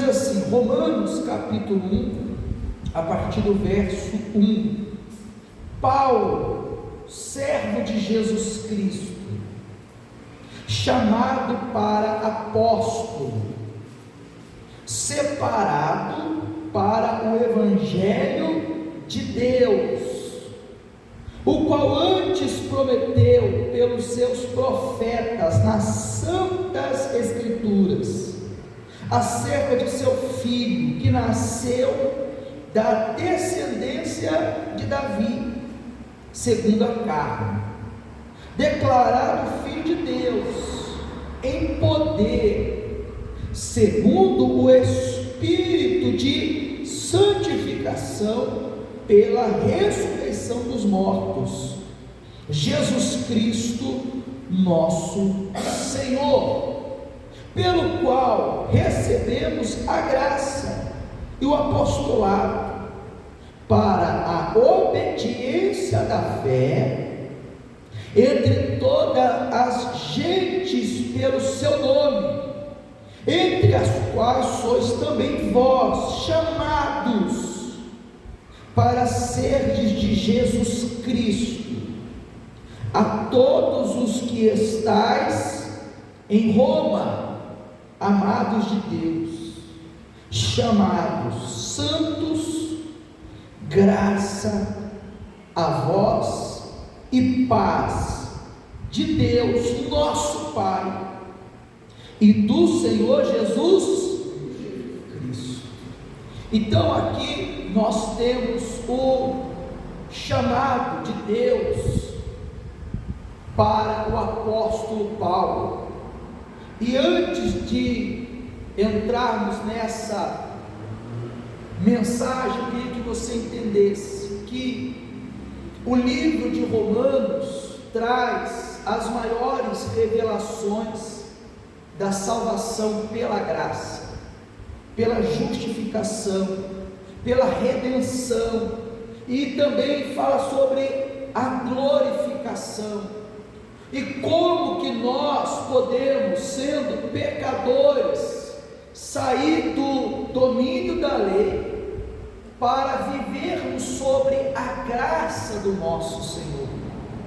diz assim, Romanos capítulo 1, a partir do verso 1: Paulo, servo de Jesus Cristo, chamado para apóstolo, separado para o evangelho de Deus, o qual antes prometeu pelos seus profetas nas santas escrituras, acerca de seu filho, que nasceu da descendência de Davi, segundo a carne, declarado filho de Deus, em poder, segundo o Espírito de santificação, pela ressurreição dos mortos, Jesus Cristo, nosso Senhor, pelo qual recebemos a graça e o apostolado para a obediência da fé entre todas as gentes pelo seu nome, entre as quais sois também vós chamados para serdes de Jesus Cristo, a todos os que estáis em Roma, amados de Deus, chamados santos, graça a vós e paz de Deus nosso Pai e do Senhor Jesus Cristo. Então aqui nós temos o chamado de Deus para o apóstolo Paulo. E antes de entrarmos nessa mensagem, eu queria que você entendesse que o livro de Romanos traz as maiores revelações da salvação pela graça, pela justificação, pela redenção, e também fala sobre a glorificação, e como que nós podemos, sendo pecadores, sair do domínio da lei, para vivermos sobre a graça do nosso Senhor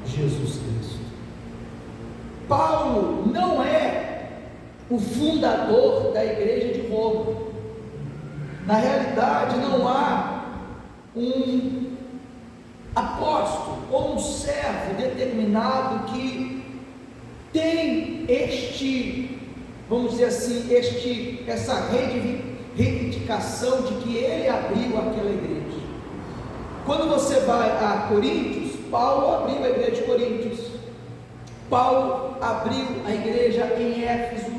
Jesus Cristo. Paulo não é o fundador da igreja de Roma. Na realidade, não há um apóstolo ou um servo determinado que tem vamos dizer assim, essa reivindicação de que ele abriu aquela igreja. Quando você vai a Coríntios, Paulo abriu a igreja de Coríntios, Paulo abriu a igreja em Éfeso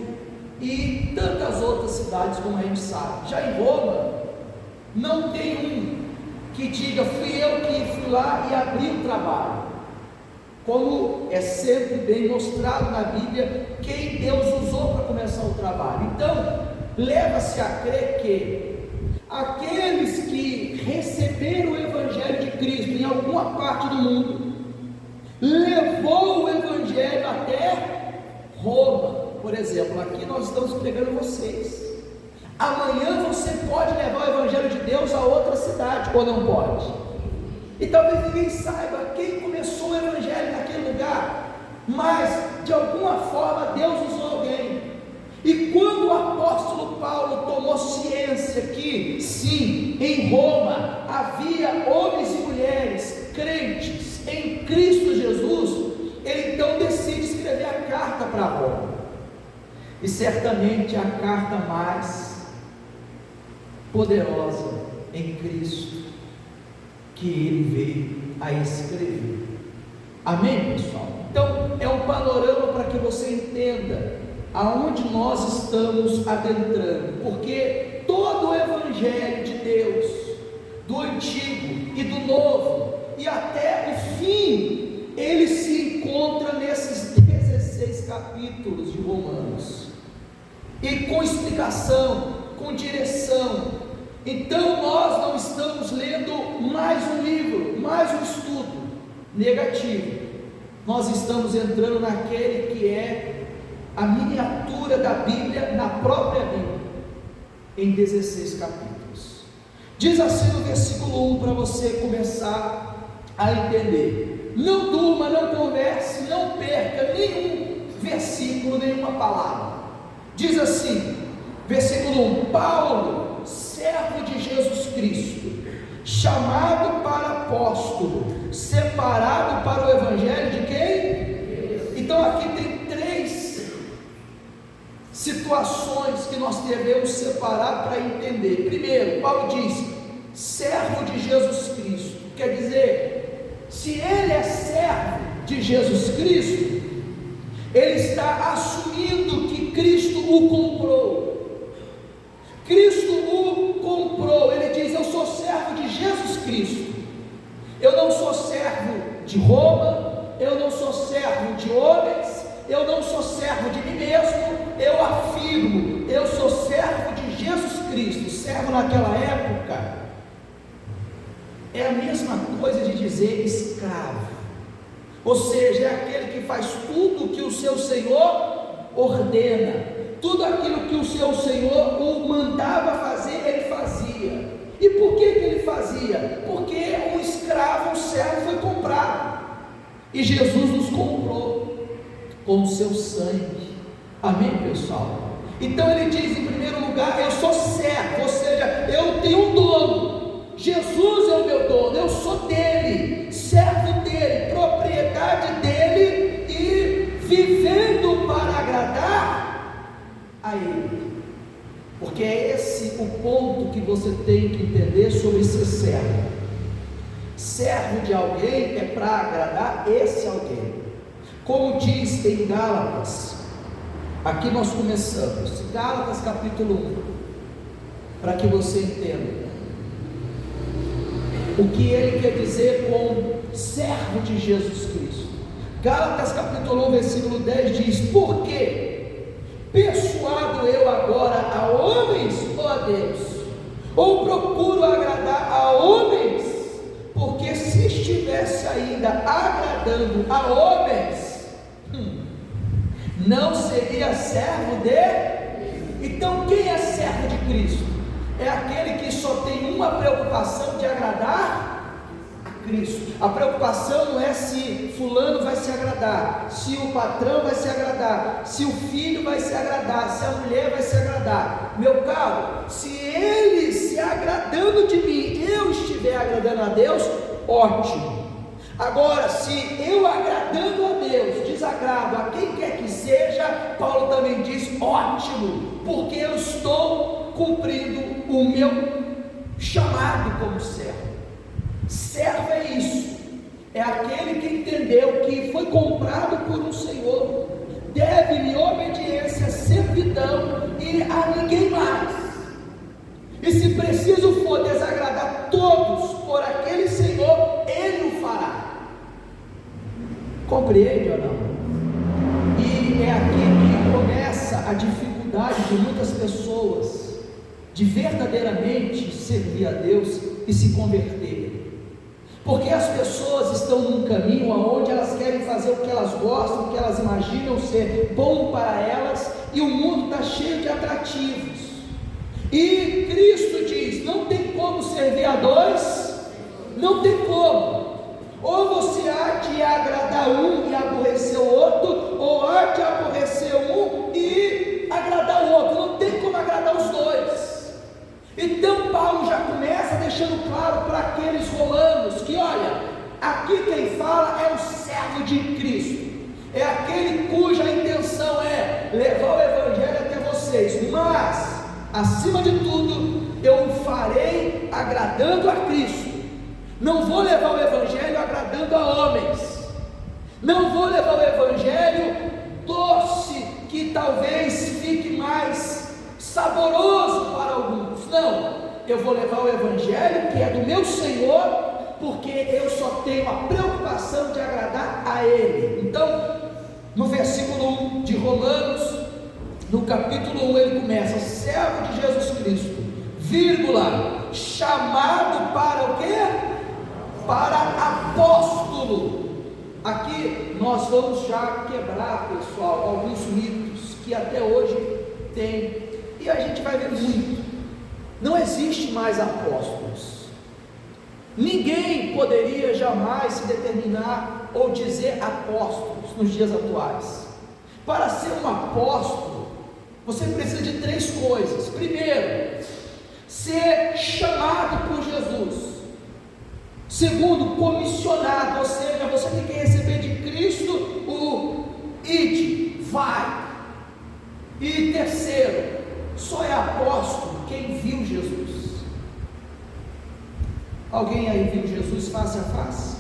e tantas outras cidades, como a gente sabe. Já em Roma, não tem um que diga, fui eu que fui lá e abri o trabalho, como é sempre bem mostrado na Bíblia, quem Deus usou para começar o trabalho. Então, leva-se a crer que aqueles que receberam o Evangelho de Cristo em alguma parte do mundo, levou o Evangelho até Roma. Por exemplo, aqui nós estamos pregando vocês. Amanhã você pode levar o Evangelho de Deus a outra cidade, ou não pode? E talvez ninguém saiba quem começou o Evangelho naquele lugar, mas de alguma forma Deus usou alguém. E quando o apóstolo Paulo tomou ciência que, sim, em Roma havia homens e mulheres crentes em Cristo Jesus, ele então decide escrever a carta para Roma. E certamente a carta mais poderosa em Cristo que ele veio a escrever. Amém, pessoal? Então é um panorama para que você entenda aonde nós estamos adentrando, porque todo o Evangelho de Deus, do Antigo e do Novo, e até o fim, ele se encontra nesses 16 capítulos de Romanos, e com explicação, com direção. Então nós não estamos lendo mais um livro, mais um estudo negativo, nós estamos entrando naquele que é a miniatura da Bíblia, na própria Bíblia. em 16 capítulos. Diz assim no versículo 1, para você começar a entender: não durma, não converse, não perca nenhum versículo, nenhuma palavra. Diz assim, versículo 1: Paulo, servo de Jesus Cristo, chamado para apóstolo, separado para o evangelho de quem? Então aqui tem 3 situações que nós devemos separar para entender. Primeiro, Paulo diz: servo de Jesus Cristo, quer dizer, se ele é servo de Jesus Cristo, ele está assumindo que Cristo o comprou. Cristo o comprou. Ele diz: eu sou servo de Jesus Cristo, eu não sou servo de Roma, eu não sou servo de homens, eu não sou servo de mim mesmo, eu afirmo, eu sou servo de Jesus Cristo. Servo naquela época é a mesma coisa de dizer escravo, ou seja, é aquele que faz tudo o que o seu Senhor ordena, tudo aquilo que o seu Senhor o mandava fazer, ele fazia. E por que ele fazia? Porque o escravo, o servo, foi comprado, e Jesus nos comprou com o seu sangue. Amém, pessoal? Então ele diz, em primeiro lugar, eu sou servo, ou seja, eu tenho um dono. Jesus é o meu dono, eu sou dele, servo dele, propriedade dele, e vivendo para agradar a ele. Porque é esse o ponto que você tem que entender sobre ser servo. Servo de alguém é para agradar esse alguém. Como diz em Gálatas, aqui nós começamos, Gálatas capítulo 1, para que você entenda o que ele quer dizer com servo de Jesus Cristo. Gálatas capítulo 1, versículo 10 diz: por quê? Persuado eu agora a homens ou a Deus? Ou procuro agradar a homens? Porque se estivesse ainda agradando a homens, não seria servo de... Então quem é servo de Cristo? É aquele que só tem uma preocupação, de agradar a Cristo. A preocupação não é se fulano vai se agradar, se o patrão vai se agradar, se o filho vai se agradar, se a mulher vai se agradar. Meu caro, se ele se agradando de mim, eu estiver agradando a Deus, ótimo. Agora, se eu agradando a Deus, desagrado a quem quer que seja, Paulo também diz, ótimo, porque eu estou cumprindo o meu chamado como servo. Servo é isso, é aquele que entendeu que foi comprado por um Senhor, deve-lhe obediência, servidão e a ninguém mais. E se preciso for desagradar todos por aquele Senhor, ele o fará. Compreende ou não? E é aqui que começa a dificuldade de muitas pessoas de verdadeiramente servir a Deus e se converterem, porque as pessoas estão num caminho onde elas querem fazer o que elas gostam, o que elas imaginam ser bom para elas, e o mundo está cheio de atrativos, e Cristo diz, não tem como servir a dois, não tem como. Ou você há de agradar um e aborrecer o outro, ou há de aborrecer um e agradar o outro. Não tem como agradar os dois. Então Paulo já começa deixando claro para aqueles romanos que, olha, aqui quem fala é o servo de Cristo, é aquele cuja intenção é levar o evangelho até vocês, mas acima de tudo eu o farei agradando a Cristo. Não vou levar o evangelho agradando a homens, não vou levar o evangelho doce, que talvez fique mais saboroso para alguns. Não, eu vou levar o evangelho que é do meu Senhor, porque eu só tenho a preocupação de agradar a Ele. Então, no versículo 1 de Romanos, no capítulo 1, ele começa: servo de Jesus Cristo, vírgula, chamado para o quê? Para apóstolo. Aqui nós vamos já quebrar, pessoal, alguns mitos que até hoje tem, e a gente vai ver muito. não existe mais apóstolos. Ninguém poderia jamais se determinar ou dizer apóstolos nos dias atuais. Para ser um apóstolo, você precisa de 3 coisas. Primeiro, ser chamado por Jesus. Segundo, comissionado, ou seja, você tem que receber de Cristo o ide, vai. E terceiro, só é apóstolo quem viu Jesus. Alguém aí viu Jesus face a face?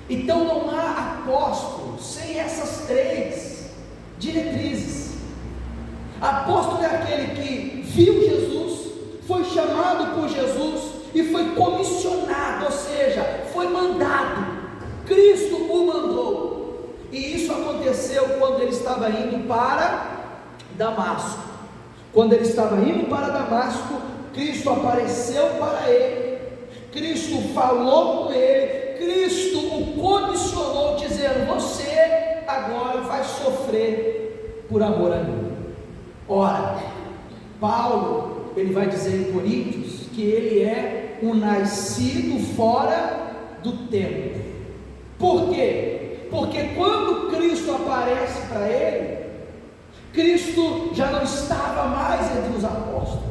Então não há apóstolo sem essas 3 diretrizes. Apóstolo é aquele que viu Jesus, foi chamado por Jesus e foi comissionado, ou seja, foi mandado. Cristo o mandou. E isso aconteceu quando ele estava indo para Damasco. Quando ele estava indo para Damasco, Cristo apareceu para ele. Cristo falou com ele, Cristo o comissionou, dizendo: você agora vai sofrer por amor a mim. Ora, Paulo, ele vai dizer em Coríntios que ele é um nascido fora do tempo. Por quê? Porque quando Cristo aparece para ele, Cristo já não estava mais entre os apóstolos.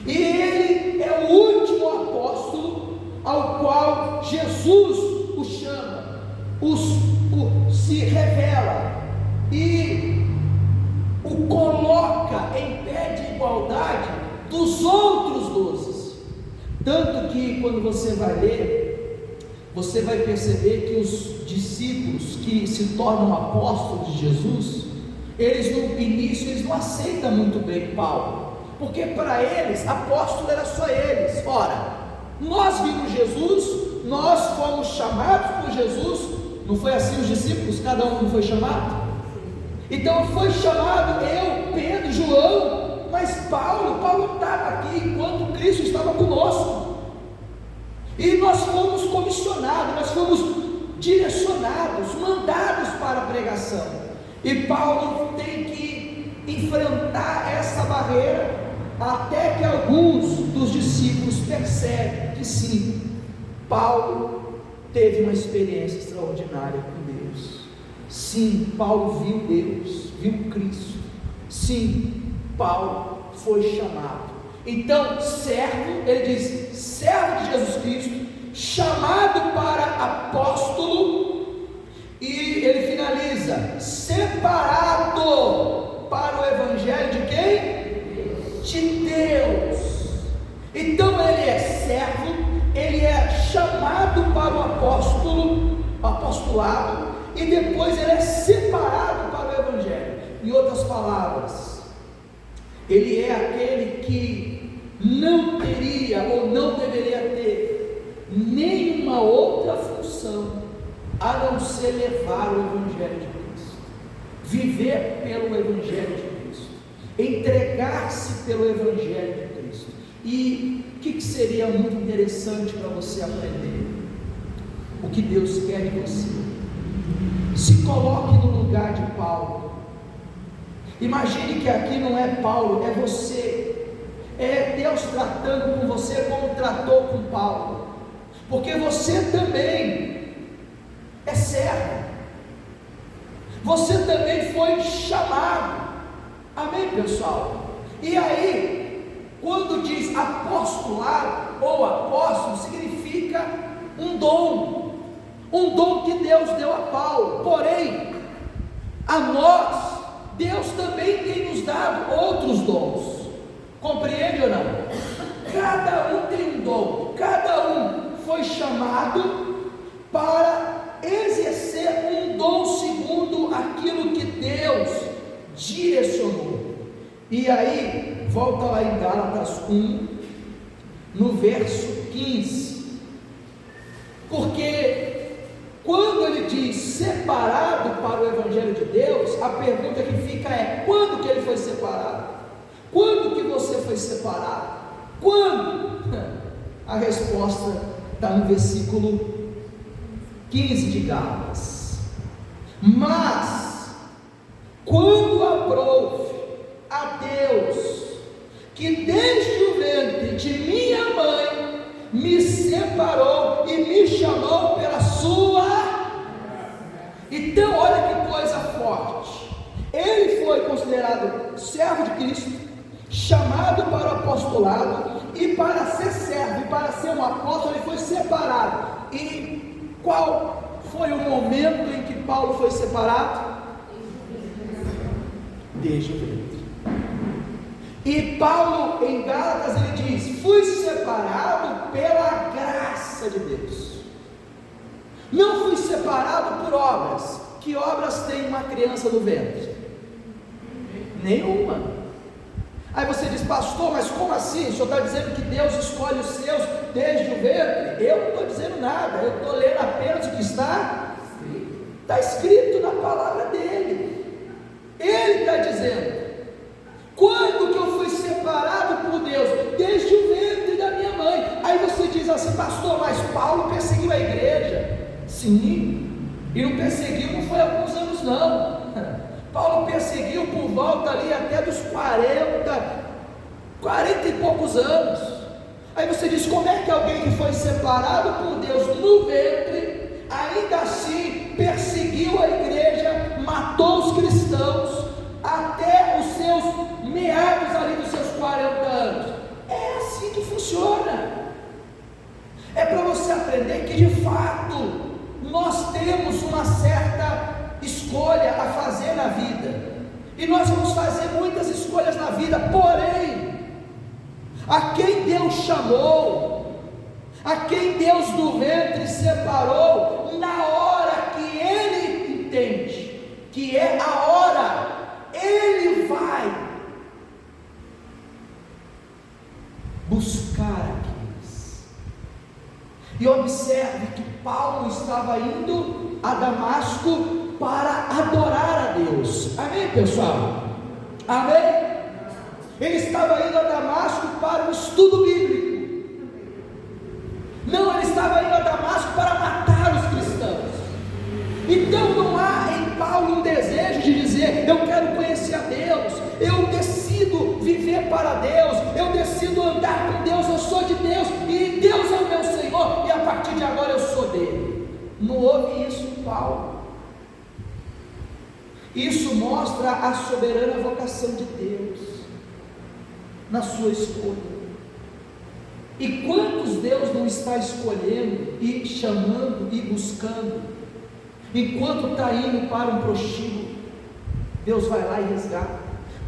E ele é o último apóstolo ao qual Jesus o chama, se revela e o coloca em pé de igualdade dos outros 12. Tanto que quando você vai ler, você vai perceber que os discípulos que se tornam apóstolos de Jesus, eles no início eles não aceitam muito bem Paulo, porque para eles, apóstolo era só eles. Ora, nós vimos Jesus, nós fomos chamados por Jesus, não foi assim os discípulos, cada um não foi chamado? Então foi chamado eu, Pedro, João, mas Paulo estava aqui enquanto Cristo estava conosco, e nós fomos comissionados, nós fomos direcionados, mandados para a pregação, e Paulo tem que enfrentar essa barreira, até que alguns dos discípulos percebem que sim, Paulo teve uma experiência extraordinária com Deus. Sim, Paulo viu Deus, viu Cristo. Sim, Paulo foi chamado. Então, servo, ele diz, servo de Jesus Cristo, chamado para apóstolo, e ele finaliza, separado para o evangelho de quem? De Deus. Então ele é servo, ele é chamado para o apostolado, e depois ele é separado para o evangelho. Em outras palavras, ele é aquele que não teria ou não deveria ter nenhuma outra função a não ser levar o evangelho de Cristo, viver pelo evangelho de Cristo, entregar-se pelo evangelho de Cristo. E o que seria muito interessante para você aprender? O que Deus quer de você. Se coloque no lugar de Paulo. Imagine que aqui não é Paulo, é você. É Deus tratando com você como tratou com Paulo, porque você também é servo, você também foi chamado. Amém, pessoal? E aí, quando diz apostolado ou apóstolo, significa um dom que Deus deu a Paulo. Porém, a nós, Deus também tem nos dado outros dons. Compreende ou não? Cada um tem um dom, cada um foi chamado para exercer um dom segundo aquilo que Deus direcionou. E aí, volta lá em Gálatas 1, no verso 15, porque quando ele diz separado para o evangelho de Deus, a pergunta que fica é: quando que ele foi separado? Quando que você foi separado? Quando? A resposta está no versículo 15 de Gálatas. Mas quando aprouve a Deus que desde o ventre de minha mãe me separou e me chamou pela sua. Então olha que coisa forte, ele foi considerado servo de Cristo, chamado para o apostolado, e para ser servo, e para ser um apóstolo, ele foi separado. E qual foi o momento em que Paulo foi separado? Desde o ventre. E Paulo em Gálatas ele diz: fui separado pela graça de Deus, não fui separado por obras. Que obras tem uma criança no ventre? Nenhuma. Aí você diz: pastor, mas como assim? O senhor está dizendo que Deus escolhe os seus desde o ventre? Eu não estou dizendo nada, eu estou lendo apenas o que está escrito na palavra dele. Ele está dizendo: quando que eu fui separado por Deus? Desde o ventre da minha mãe. Aí você diz assim: pastor, mas Paulo perseguiu a igreja. Sim, e não perseguiu, não foi há alguns anos não. Paulo perseguiu por volta ali até dos 40 e poucos anos. Aí você diz: como é que alguém que foi separado por Deus no ventre, ainda assim perseguiu a igreja, matou os cristãos, até os seus meados ali dos seus 40 anos? É assim que funciona. É para você aprender que de fato nós temos uma certa escolha a fazer na vida, e nós vamos fazer muitas escolhas na vida, porém, a quem Deus chamou, a quem Deus do ventre separou, na hora que Ele entende que é a hora, Ele vai buscar aqueles. E observe que Paulo estava indo a Damasco para adorar a Deus. Amém, pessoal? Amém? Ele estava indo a Damasco para o estudo bíblico. Não, ele estava indo a Damasco para matar os cristãos. Então não há em Paulo um desejo de dizer: eu quero conhecer a Deus, eu decido viver para Deus, eu decido andar com Deus, eu sou de Deus, e Deus é o meu Senhor, e a partir de agora eu sou dele. Não houve isso em Paulo. Isso mostra a soberana vocação de Deus na sua escolha. E quantos Deus não está escolhendo e chamando e buscando, enquanto está indo para um prostíbulo, Deus vai lá e resgata.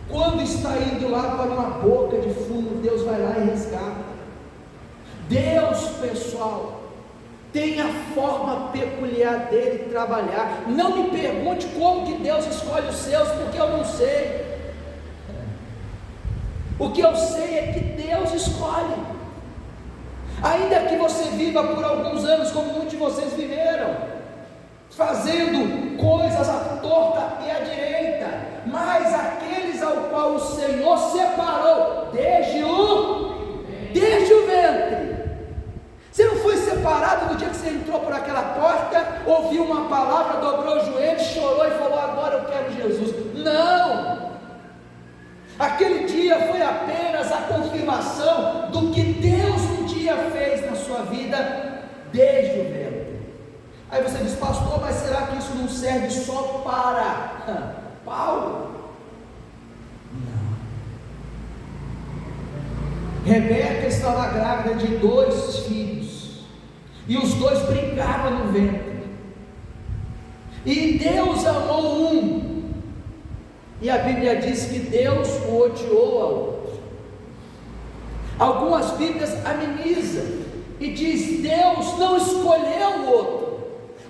Quando está indo lá para uma boca de fumo, Deus vai lá e resgata. Deus, pessoal, tem a forma peculiar dele de trabalhar. Não me pergunte como que Deus escolhe os seus, porque eu não sei. O que eu sei é que Deus escolhe. Ainda que você viva por alguns anos, como muitos de vocês viveram, fazendo coisas à torta e à direita, mas aqueles ao qual o Senhor separou desde o ventre. Você não foi separado no dia que você entrou por aquela porta, ouviu uma palavra, dobrou o joelho, chorou e falou: agora eu quero Jesus. Não! Aquele dia foi apenas a confirmação do que Deus um dia fez na sua vida desde o ventre. Aí você diz: pastor, mas será que isso não serve só para Paulo? Não. Rebeca estava grávida de 2 filhos, e os 2 brincavam no ventre, e Deus amou um, e a Bíblia diz que Deus o odiou ao outro. Algumas Bíblias amenizam e diz: Deus não escolheu o outro.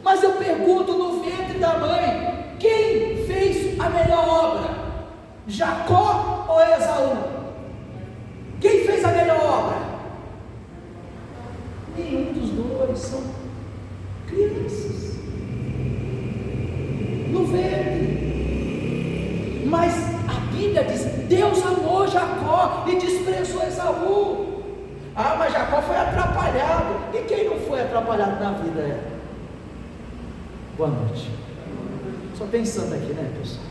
Mas eu pergunto, no ventre da mãe, quem fez a melhor obra? Jacó ou Esaú? Quem fez a melhor obra? Nenhum dos 2, são crianças no ventre. Mas a Bíblia diz: Deus amou Jacó e desprezou Esaú. Ah, mas Jacó foi atrapalhado. E quem não foi atrapalhado na vida é? Boa noite. Só pensando aqui, né, pessoal?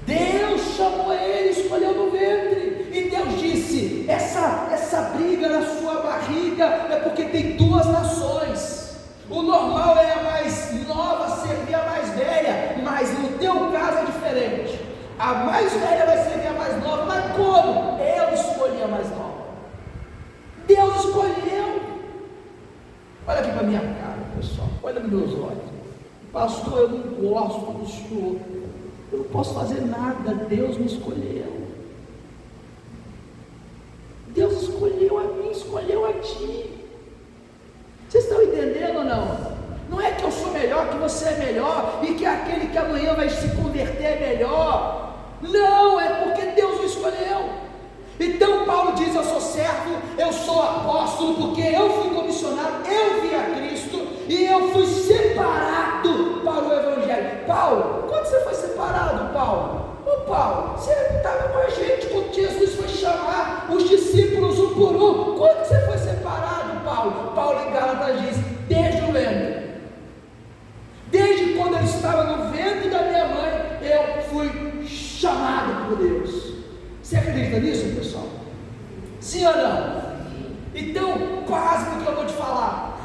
Deus chamou ele, escolheu no ventre. E Deus disse: essa briga na sua barriga é porque tem duas nações. O normal é a mais nova servir a mais velha, mas no teu caso é diferente. A mais velha vai servir a mais nova. Mas como? Eu escolhi a mais nova. Deus escolheu. Olha aqui para minha cara, pessoal. Olha nos meus olhos. Pastor, eu não gosto do senhor. Eu não posso fazer nada. Deus me escolheu. Deus escolheu a mim, escolheu a ti. Vocês estão entendendo ou não? Não é que eu sou melhor, que você é melhor, e que aquele que amanhã vai se converter é melhor. Não, é porque Deus o escolheu. Então Paulo diz: eu sou servo, eu sou apóstolo, porque eu fui comissionado, eu vi a Cristo, e eu fui separado para o Evangelho. Paulo, quando você foi separado, Paulo? Ô Paulo, você estava com a gente quando Jesus foi chamar os discípulos um por um. Quando você foi separado, Paulo? Paulo em Gálatas diz: desde o ventre. Desde quando eu estava no ventre da minha mãe, eu fui chamado por Deus. Você acredita nisso, pessoal? Sim ou não? Então, quase o que eu vou te falar.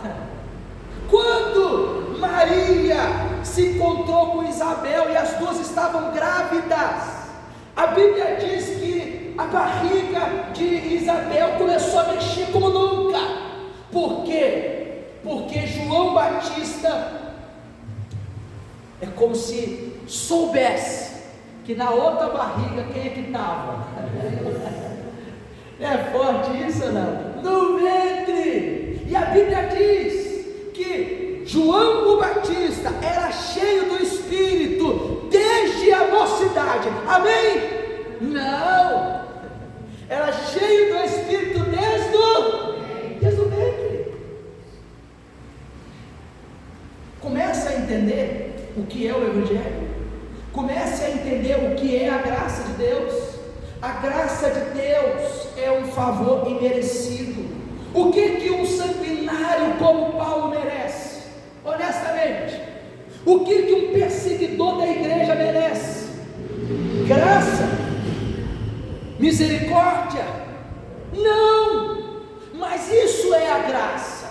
Quando Maria se encontrou com Isabel e as duas estavam grávidas, a Bíblia diz que a barriga de Isabel começou a mexer como nunca. Por quê? Porque João Batista é como se soubesse que na outra barriga quem é que estava? É forte isso ou não? No ventre. E a Bíblia diz que João o Batista era cheio do Espírito desde a mocidade. Amém? Não. Era cheio do Espírito desde o ventre. Comece a entender o que é o Evangelho. Comece a entender o que é a graça de Deus. A graça de Deus é um favor imerecido. O que um sanguinário como Paulo merece? Honestamente, o que um perseguidor da igreja merece? Graça? Misericórdia? Não! Mas isso é a graça.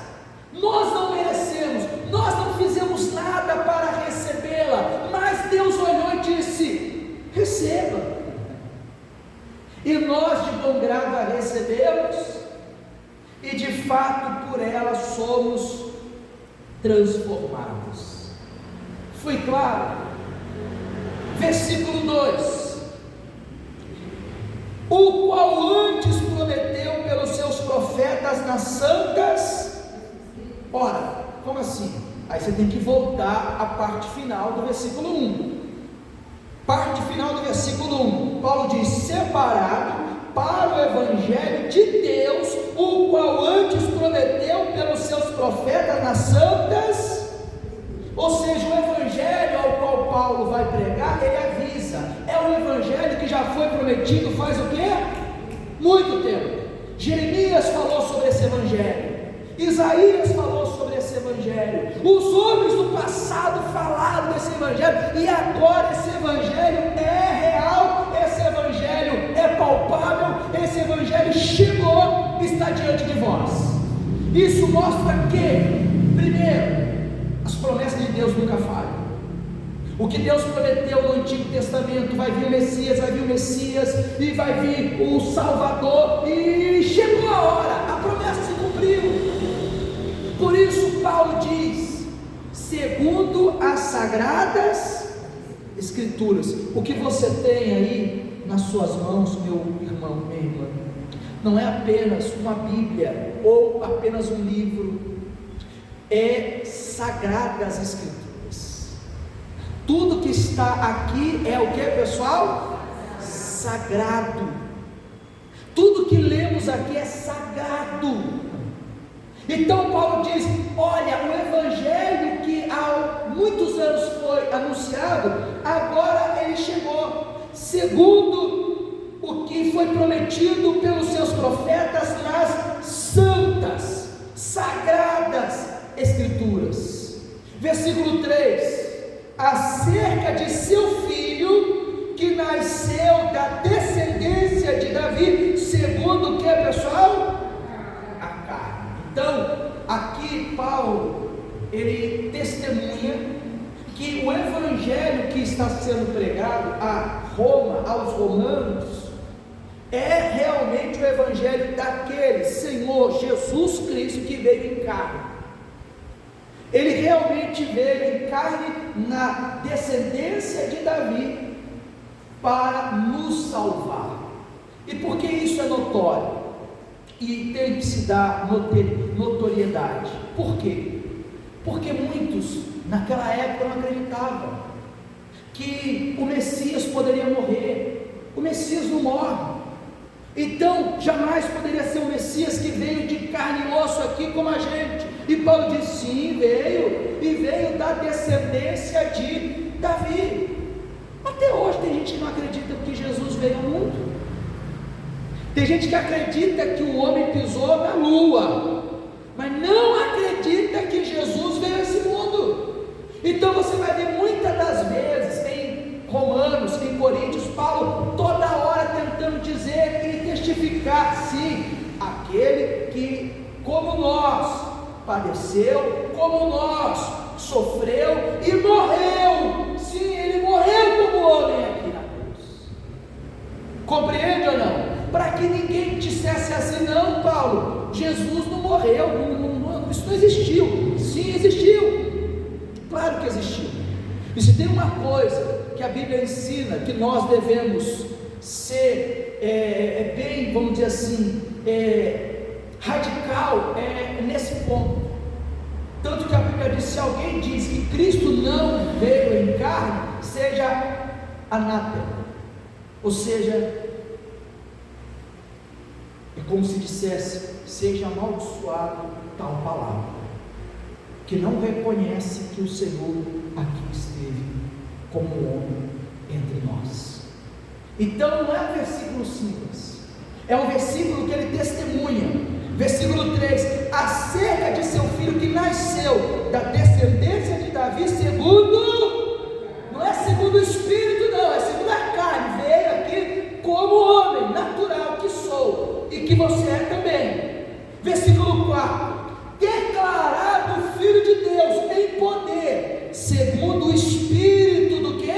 Nós não merecemos, nós não fizemos nada para recebê-la, mas Deus olhou e disse: receba. E nós de bom grado a recebemos, e de fato por ela somos transformados. Foi claro? Versículo 2: o qual antes prometeu pelos seus profetas nas santas. Ora, como assim? Aí você tem que voltar à parte final do versículo 1. Parte final do versículo 1, Paulo diz: separado para o Evangelho de Deus, o qual antes prometeu pelos seus profetas nas santas. Ou seja, o Evangelho ao qual Paulo vai pregar, ele avisa, é o Evangelho que já foi prometido faz o quê? Muito tempo. Jeremias falou sobre esse Evangelho, Isaías falou sobre esse Evangelho, os homens do passado falaram desse Evangelho, e agora esse Evangelho é real, esse Evangelho é palpável, esse Evangelho chegou, está diante de vós. Isso mostra que, primeiro, as promessas de Deus nunca falham. O que Deus prometeu no Antigo Testamento, vai vir o Messias, e vai vir o Salvador, e chegou a hora, a promessa se cumpriu. Por isso Paulo diz: segundo as sagradas Escrituras. O que você tem aí nas suas mãos, meu irmão, minha irmã, não é apenas uma Bíblia ou apenas um livro, é sagradas Escrituras. Tudo que está aqui é o que, pessoal? Sagrado. Tudo que lemos aqui é sagrado. Então Paulo diz: olha, o Evangelho que há muitos anos foi anunciado, agora ele chegou, segundo o que foi prometido pelos seus profetas nas santas, sagradas Escrituras. Versículo 3: acerca de seu filho, que nasceu da da descendência de Davi, segundo o que, pessoal? A carne. Então, aqui Paulo, ele testemunha que o evangelho que está sendo pregado a Roma, aos romanos, é realmente o evangelho daquele Senhor Jesus Cristo que veio em carne. Ele realmente veio em carne na descendência de Davi para nos salvar. E por que isso é notório? E tem que se dar notoriedade. Por quê? Porque muitos naquela época não acreditavam que o Messias poderia morrer. O Messias não morre. Então, jamais poderia ser o Messias que veio de carne e osso aqui como a gente. E Paulo diz, sim, veio, e veio da descendência de Davi. Até hoje tem gente que não acredita que Jesus veio ao mundo. Tem gente que acredita que o homem pisou na lua, mas não acredita que Jesus veio a esse mundo. Então você vai ver muitas das vezes em Romanos, em Coríntios, Paulo toda hora tentando dizer e testificar, sim, aquele que como nós padeceu, como nós sofreu e morreu. Sim, ele morreu como homem aqui na cruz. Compreende ou não? Para que ninguém dissesse assim, não, Paulo, Jesus não morreu, isso não existiu. Sim, existiu, claro que existiu. E se tem uma coisa que a Bíblia ensina, que nós devemos ser bem, vamos dizer assim, radical, nesse ponto. Tanto que a Bíblia diz, se alguém diz que Cristo não veio em carne, seja anátema, ou seja, é como se dissesse, seja amaldiçoado tal palavra, que não reconhece que o Senhor aqui esteve como homem entre nós. Então não é um versículo simples, é um versículo que ele testemunha. Versículo 3, acerca de seu filho que nasceu da descendência de Davi, segundo, não é segundo o Espírito não, é segundo a carne, veio aqui como homem, natural que sou, e que você é também. Versículo 4, declarado Filho de Deus em poder, segundo o Espírito do que?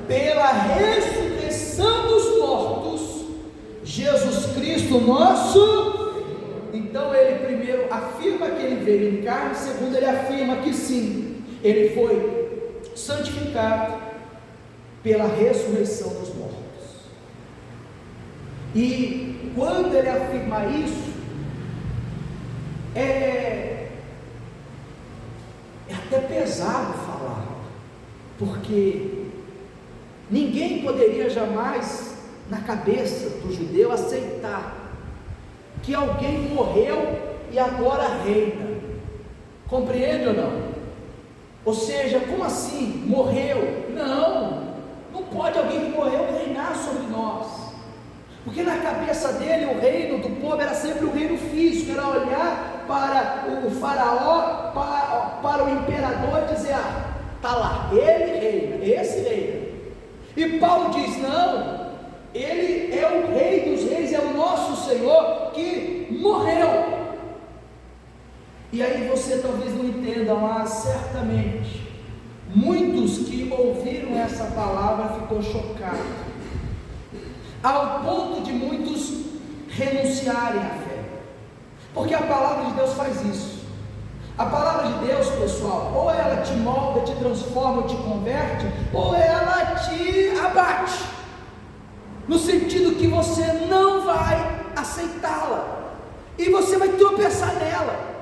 Pela ressurreição dos mortos, Jesus Cristo nosso. Então ele primeiro afirma que ele veio em carne, segundo ele afirma que sim, ele foi santificado pela ressurreição dos mortos. E quando ele afirma isso, é até pesado falar, porque ninguém poderia jamais na cabeça do judeu aceitar que alguém morreu e agora reina. Compreende ou não? Ou seja, como assim? Morreu? Não pode alguém que morreu reinar sobre nós, porque na cabeça dele o reino do povo era sempre o reino físico, era olhar para o faraó, para o imperador e dizer, está lá, ele reina, esse reina. E Paulo diz, não, ele é o rei dos reis, é o nosso Senhor que morreu. E aí você talvez não entenda, mas certamente muitos que ouviram essa palavra ficou chocado, ao ponto de muitos renunciarem à fé, porque a palavra de Deus faz isso. A palavra de Deus, pessoal, ou ela te molda, te transforma, te converte, ou ela te abate, no sentido que você não vai aceitá-la, e você vai tropeçar nela,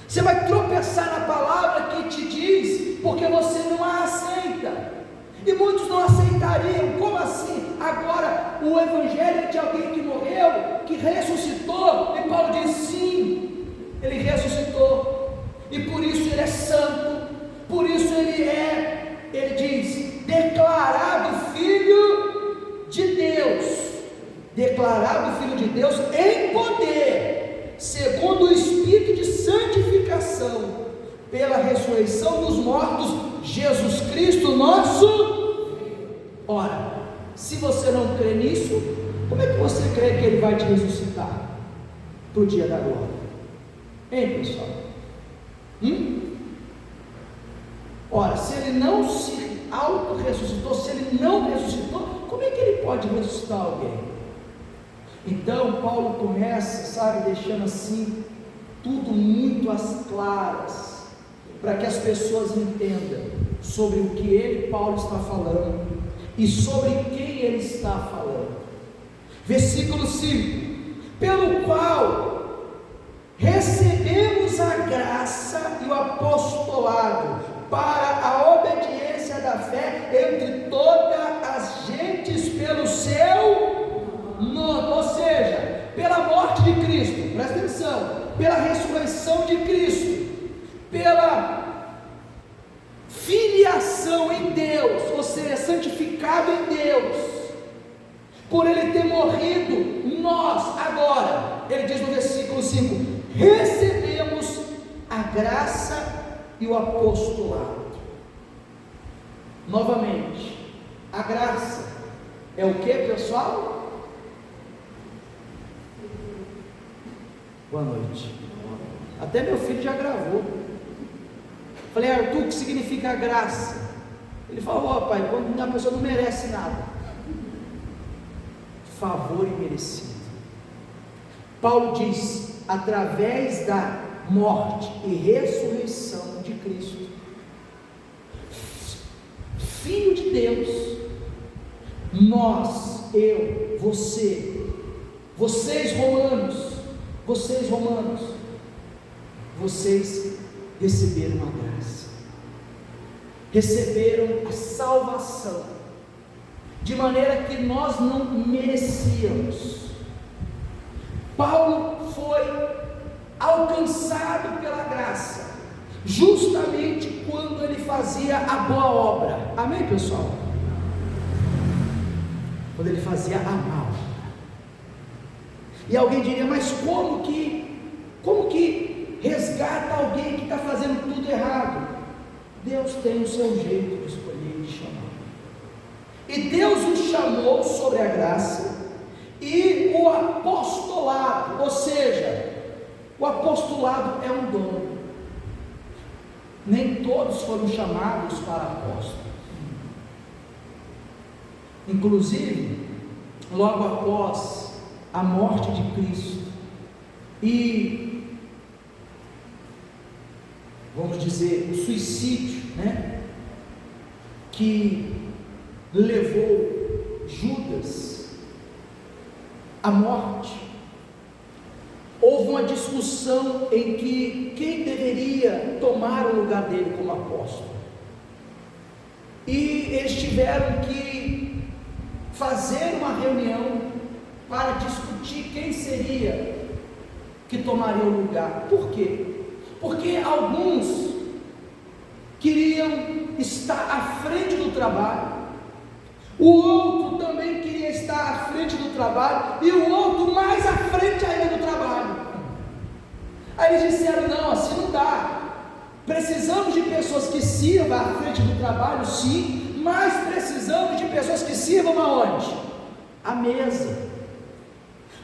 você vai tropeçar na palavra que te diz, porque você não a aceita. E muitos não aceitariam. Como assim? Agora o evangelho é de alguém que morreu, que ressuscitou, e Paulo diz, sim, ele ressuscitou, e por isso ele é santo, por isso ele diz, declarado Filho de Deus, declarado Filho de Deus em poder, segundo o Espírito de santificação, pela ressurreição dos mortos, Jesus Cristo nosso. Ora, Se você não crê nisso, como é que você crê que Ele vai te ressuscitar para o dia da glória? Hein, pessoal? Ora, se Ele não se auto-ressuscitou, se Ele não ressuscitou, como é que Ele pode ressuscitar alguém? Então, Paulo começa, sabe, deixando assim, tudo muito às claras, para que as pessoas entendam sobre o que ele, Paulo, está falando, e sobre quem ele está falando. Versículo 5: pelo qual recebemos a graça e o apostolado para a obediência da fé entre todas as gentes pelo seu nome, ou seja, pela morte de Cristo, presta atenção, pela ressurreição de Cristo, pela filiação em Deus, ou seja, santificado em Deus, por Ele ter morrido, nós agora, ele diz no versículo 5, recebemos a graça e o apostolado. Novamente, a graça é o que, pessoal? Boa noite. Até meu filho já gravou. Falei, Arthur, o que significa graça? Ele falou, pai, quando a pessoa não merece nada. Favor imerecido. Paulo diz, através da morte e ressurreição de Cristo, Filho de Deus, nós, eu, você, vocês romanos, vocês receberam a graça, receberam a salvação, de maneira que nós não merecíamos. Paulo foi alcançado pela graça, justamente quando ele fazia a boa obra, amém, pessoal? Quando ele fazia a má obra. E alguém diria, mas como que resgata alguém que está fazendo tudo errado? Deus tem o seu jeito de escolher e de chamar. E Deus o chamou sobre a graça e o apostolado, ou seja, o apostolado é um dom. Nem todos foram chamados para apóstolos. Inclusive, logo após a morte de Cristo e, vamos dizer, o suicídio, que levou Judas à morte, houve uma discussão em que quem deveria tomar o lugar dele como apóstolo, e eles tiveram que fazer uma reunião para discutir quem seria que tomaria o lugar. Por quê? Porque alguns queriam estar à frente do trabalho, o outro também queria estar à frente do trabalho, e o outro mais à frente ainda do trabalho. Aí eles disseram, não, assim não dá, precisamos de pessoas que sirvam à frente do trabalho, sim, mas precisamos de pessoas que sirvam aonde? À mesa.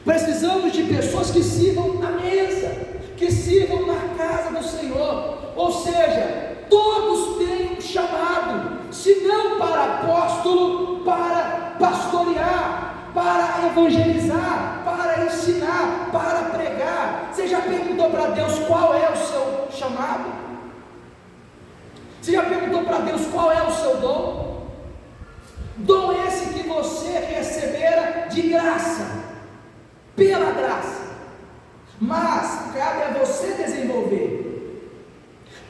Precisamos de pessoas que sirvam à mesa, que sirvam na casa do Senhor, ou seja, todos têm um chamado, se não para apóstolo, para pastorear, para evangelizar, para ensinar, para pregar. Você já perguntou para Deus qual é o seu chamado? Você já perguntou para Deus qual é o seu dom? Dom esse que você recebera de graça, pela graça, mas cabe a você desenvolver.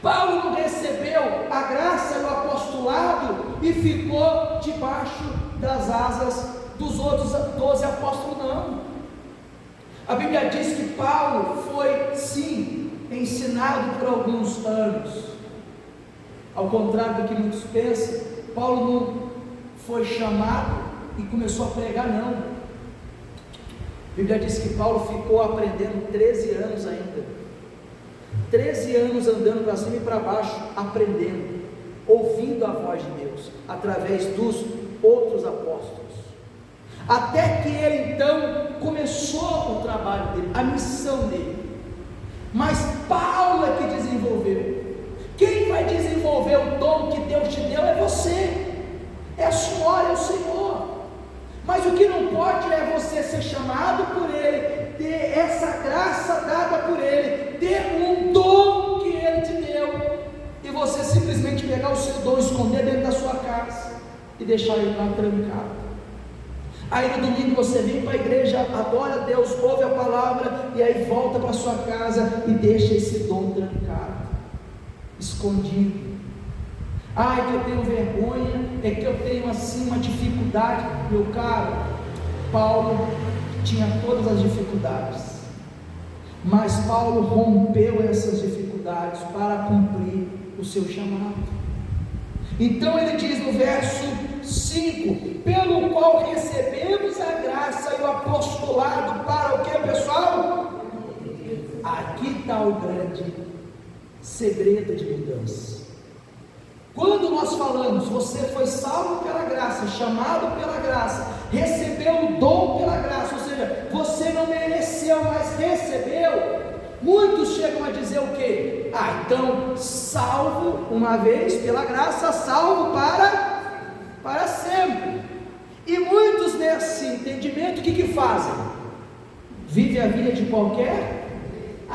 Paulo não recebeu a graça do apostolado e ficou debaixo das asas dos outros 12 apóstolos, não. A Bíblia diz que Paulo foi sim ensinado por alguns anos, ao contrário do que muitos pensam. Paulo não foi chamado e começou a pregar, não. A Bíblia diz que Paulo ficou aprendendo 13 anos ainda, 13 anos andando para cima e para baixo, aprendendo, ouvindo a voz de Deus, através dos outros apóstolos. até que ele então começou o trabalho dele, a missão dele. Mas Paulo é que desenvolveu. Quem vai desenvolver o dom que Deus te deu é você, é a senhora, é o Senhor. Mas o que não pode é você ser chamado por Ele, ter essa graça dada por Ele, ter um dom que Ele te deu, e você simplesmente pegar o seu dom, esconder dentro da sua casa e deixar ele lá trancado. Aí no domingo você vem para a igreja, adora a Deus, ouve a palavra, e aí volta para sua casa e deixa esse dom trancado, escondido. Ai, que eu tenho vergonha, é que eu tenho assim uma dificuldade. Meu caro, Paulo tinha todas as dificuldades, mas Paulo rompeu essas dificuldades para cumprir o seu chamado. Então ele diz no verso 5: pelo qual recebemos a graça e o apostolado para o que, pessoal? Aqui está o grande segredo de mudança. Quando nós falamos, você foi salvo pela graça, chamado pela graça, recebeu o dom pela graça, ou seja, você não mereceu, mas recebeu. Muitos chegam a dizer o quê? Então, salvo uma vez pela graça, salvo para sempre. E muitos nesse entendimento, o que fazem? Vive a vida de qualquer.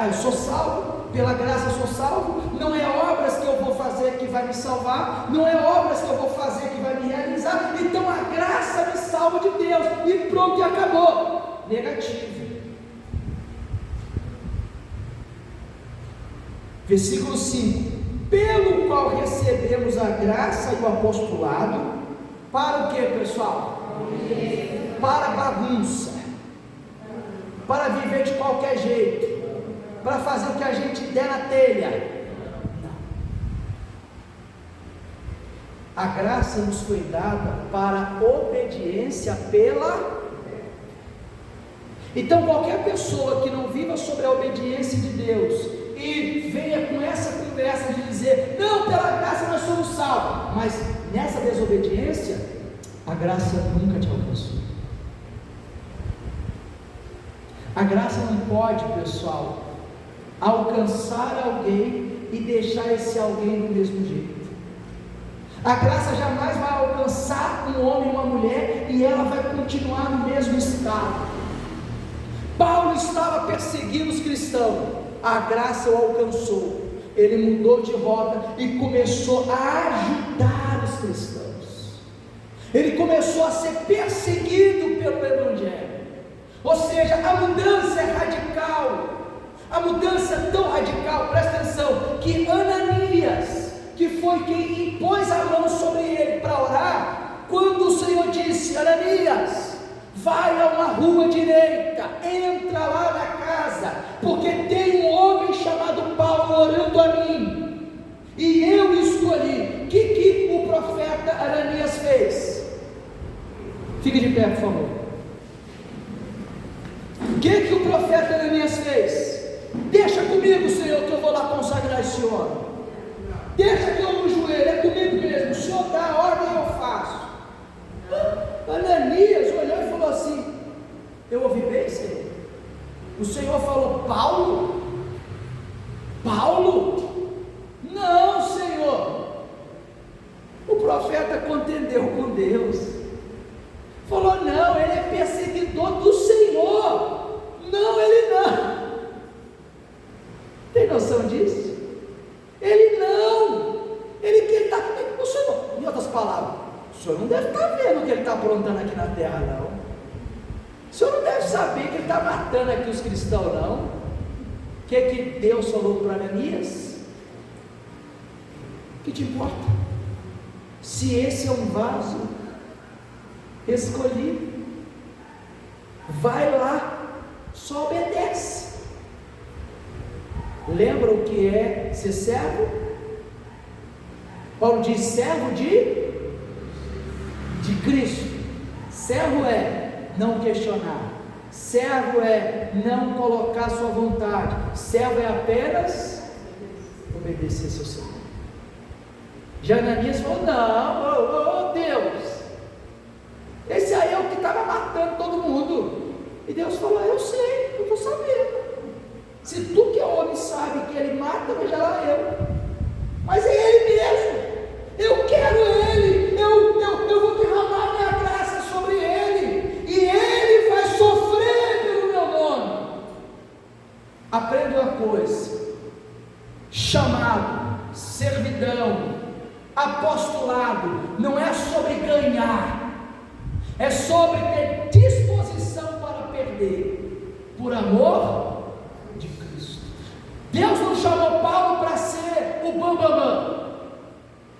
Eu sou salvo, pela graça eu sou salvo, não é obras que eu vou fazer que vai me salvar, não é obras que eu vou fazer que vai me realizar, então a graça me salva de Deus, e pronto, e acabou. Negativo. Versículo 5: pelo qual recebemos a graça e o apostolado, para o que, pessoal? Para bagunça, para viver de qualquer jeito, para fazer o que a gente der na telha. Não. A graça nos foi dada para obediência pela. Então qualquer pessoa que não viva sobre a obediência de Deus e venha com essa conversa de dizer, não, pela graça nós somos salvos, mas nessa desobediência, a graça nunca te alcançou. A graça não pode, pessoal, alcançar alguém e deixar esse alguém do mesmo jeito. A graça jamais vai alcançar um homem e uma mulher e ela vai continuar no mesmo estado. Paulo estava perseguindo os cristãos, a graça o alcançou, ele mudou de rota e começou a ajudar os cristãos, ele começou a ser perseguido pelo Evangelho, ou seja, a mudança é radical, a mudança é tão radical, presta atenção, que Ananias, que foi quem impôs a mão sobre ele para orar, quando o Senhor disse, Ananias, vai a uma rua direita, entra lá na casa, porque tem um homem chamado Paulo orando a mim, e eu escolhi. O que o profeta Ananias fez? Fique de pé, por favor. O que o profeta Ananias fez? Deixa comigo, Senhor, que eu vou lá consagrar esse homem. Deixa que eu no joelho, é comigo mesmo. O Senhor dá a ordem, eu faço. Ananias olhou e falou assim: eu ouvi bem, Senhor? O Senhor falou, Paulo? Paulo? Não, Senhor. O profeta contendeu com Deus, falou, não, ele é perseguidor do Senhor. Não, ele não. Tem noção disso? Ele não. Ele que está. O Senhor, em outras palavras, o senhor não deve estar vendo o que ele está aprontando aqui na terra, não. O senhor não deve saber que ele está matando aqui os cristãos, não. O que Deus falou para Ananias? O que te importa? Se esse é um vaso escolhido, vai lá, só obedece. Lembra o que é ser servo? Paulo diz servo de Cristo. Servo é não questionar, servo é não colocar sua vontade, servo é apenas obedecer seu Senhor. Já Ananias falou, não, Deus, esse aí é o que estava matando Deus falou: eu sei, eu estou sabendo. Se tu que é homem sabe que ele mata, veja lá eu. Mas é ele mesmo. Eu quero ele. Eu vou derramar minha graça sobre ele. E ele vai sofrer pelo meu nome. Aprenda uma coisa: chamado, servidão, apostolado não é sobre ganhar, é sobre ter disposição para perder, por amor de Cristo. Deus não chamou Paulo para ser o bambambam.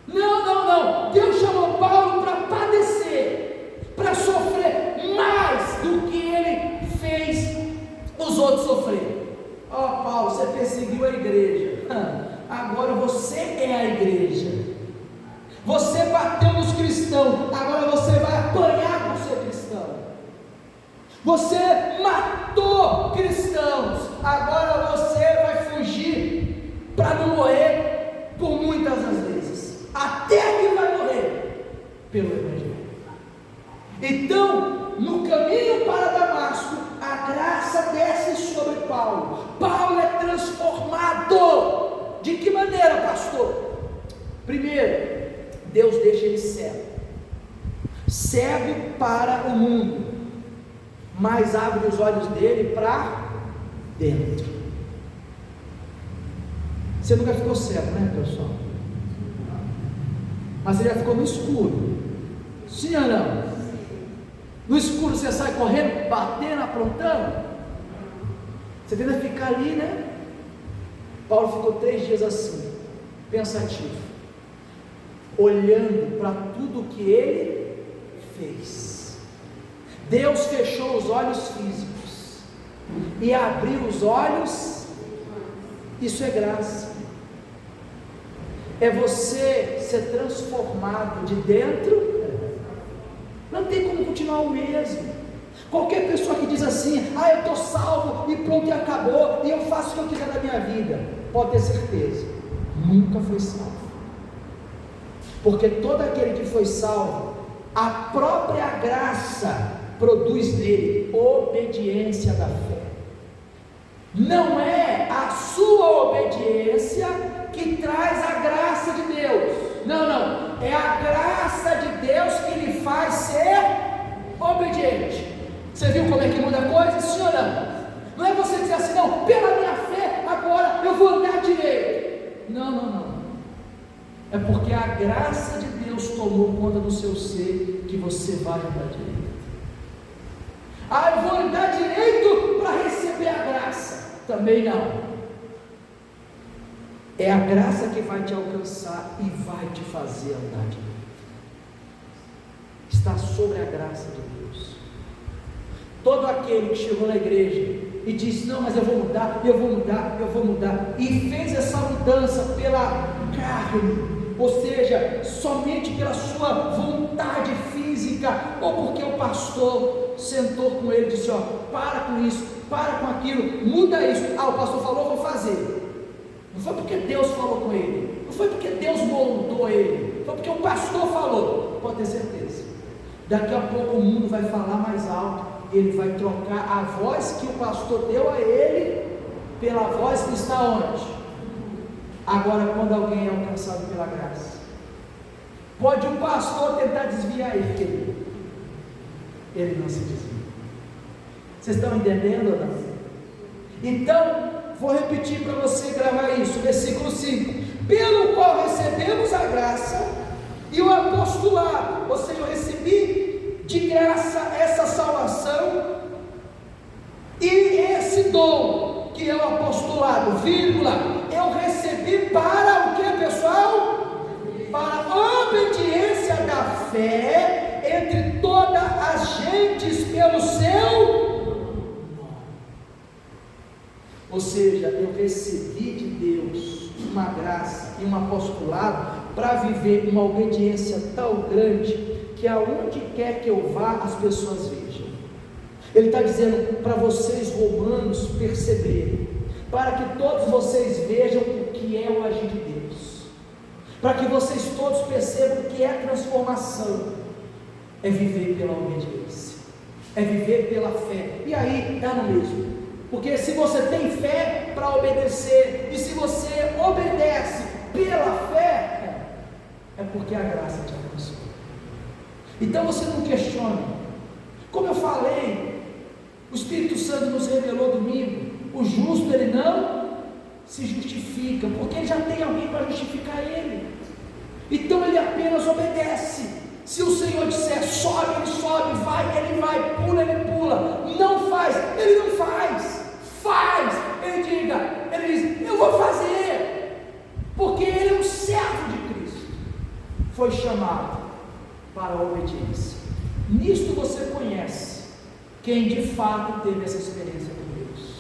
Não. Deus chamou Paulo para padecer, para sofrer mais do que ele fez os outros sofrer. Paulo, você perseguiu a igreja, agora você é a igreja. Você bateu nos cristãos, agora você vai apanhar por ser cristão. Você matou cristãos, agora você vai fugir para não morrer por muitas das vezes, até que vai morrer pelo Evangelho. Então, no caminho para Damasco, a graça desce sobre Paulo. Paulo é transformado. De que maneira, pastor? Primeiro, Deus deixa ele cego para o mundo, mas abre os olhos dele para dentro. Você nunca ficou cego, né, pessoal? Mas você já ficou no escuro, sim ou não? No escuro você sai correndo, batendo, aprontando. Você tenta ficar ali, né? Paulo ficou 3 dias assim, pensativo, olhando para tudo que ele fez. Deus fechou os olhos físicos e abriu os olhos. Isso é graça. É você ser transformado de dentro. Não tem como continuar o mesmo. Qualquer pessoa que diz assim: eu estou salvo e pronto, e acabou, e eu faço o que eu quiser da minha vida, pode ter certeza, nunca foi salvo. Porque todo aquele que foi salvo, a própria graça produz nele obediência da fé. Não é a sua obediência que traz a graça de Deus. Não. É a graça de Deus que lhe faz ser obediente. Você viu como é que muda a coisa? Sim ou não? Não é você dizer assim: não, pela minha fé, agora eu vou andar direito. Não. É porque a graça de Deus tomou conta do seu ser que você vai andar direito. Eu vou andar direito para receber a graça. Também não. É a graça que vai te alcançar e vai te fazer andar direito. Está sobre a graça de Deus. Todo aquele que chegou na igreja e disse: não, mas eu vou mudar, e fez essa mudança pela carne, ou seja, somente pela sua vontade física, ou porque o pastor sentou com ele e disse: para com isso, para com aquilo, muda isso. O pastor falou, vou fazer. Não foi porque Deus falou com ele, não foi porque Deus moldou ele, foi porque o pastor falou. Pode ter certeza, daqui a pouco o mundo vai falar mais alto, ele vai trocar a voz que o pastor deu a ele pela voz que está onde? Agora, quando alguém é alcançado pela graça, pode o pastor tentar desviar ele não se desvia. Vocês estão entendendo ou não? Então, vou repetir para você gravar isso, versículo 5: pelo qual recebemos a graça e o apostolado, ou seja, eu recebi de graça essa salvação e esse dom que é o apostolado, eu recebi para o que, pessoal? Para a obediência da fé entre todas as gentes pelo seu. Ou seja, eu recebi de Deus uma graça e um apostolado para viver uma obediência tão grande que aonde quer que eu vá, as pessoas vejam. Ele está dizendo para vocês, romanos, perceberem, para que todos vocês vejam o que é o agir de Deus, para que vocês todos percebam o que é transformação, é viver pela obediência, é viver pela fé. E aí dá no mesmo, porque se você tem fé para obedecer, e se você obedece pela fé, é porque a graça te alcançou. Então você não questiona. Como eu falei, o Espírito Santo nos revelou domingo, o justo ele não se justifica, porque ele já tem alguém para justificar ele. Então ele apenas obedece. Se o Senhor disser sobe, ele sobe, vai, ele vai, pula, ele pula, não faz, ele não faz, faz, ele diz, eu vou fazer, porque ele é um servo de Cristo, foi chamado para a obediência. Nisto você conhece quem de fato teve essa experiência com Deus.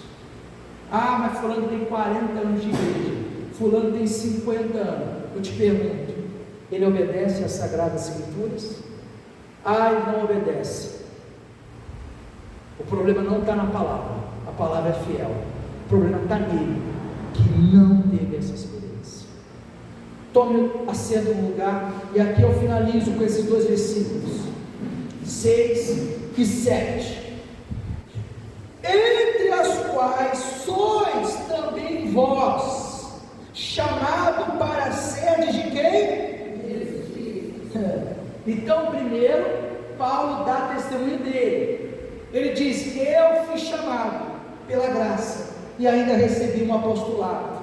Ah, mas fulano tem 40 anos de igreja, fulano tem 50 anos. Eu te pergunto, ele obedece às Sagradas Escrituras? Ah, ele não obedece. O problema não está na palavra, a palavra é fiel. O problema está nele, que não teve essa experiência. Tome assento no lugar, e aqui eu finalizo com esses dois versículos, 6 e 7. Entre as quais sois também vós, chamado para seres de quem? Então, primeiro, Paulo dá testemunho dele. Ele diz: eu fui chamado pela graça e ainda recebi um apostolado